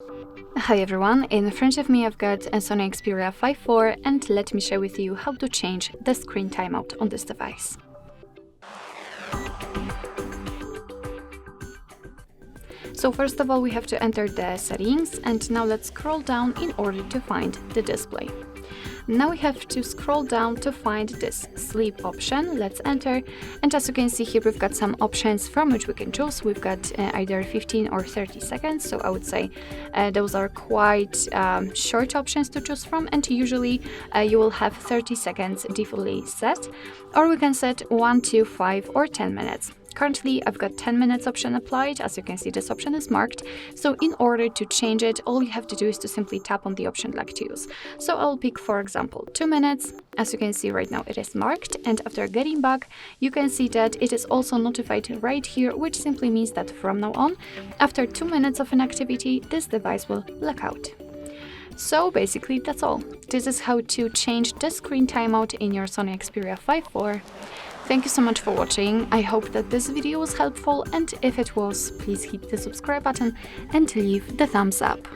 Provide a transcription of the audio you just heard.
Hi everyone, in front of me I've got a SONY Xperia 5.4 and let me share with you how to change the screen timeout on this device. So first of all we have to enter the settings and now let's scroll down in order to find the display. Now we have to scroll down to find this sleep option. Let's enter, and as you can see here we've got some options from which we can choose. We've got either 15 or 30 seconds, so I would say those are quite short options to choose from, and usually you will have 30 seconds defaultly set, or we can set 1 to 5 or 10 minutes. Currently, I've got 10 minutes option applied. As you can see, this option is marked. So in order to change it, all you have to do is to simply tap on the option like to use. So I'll pick, for example, 2 minutes. As you can see right now, it is marked. And after getting back, you can see that it is also notified right here, which simply means that from now on, after 2 minutes of an activity, this device will black out. So basically, that's all. This is how to change the screen timeout in your SONY Xperia 5.4. Thank you so much for watching. I hope that this video was helpful, and if it was, please hit the subscribe button and leave the thumbs up.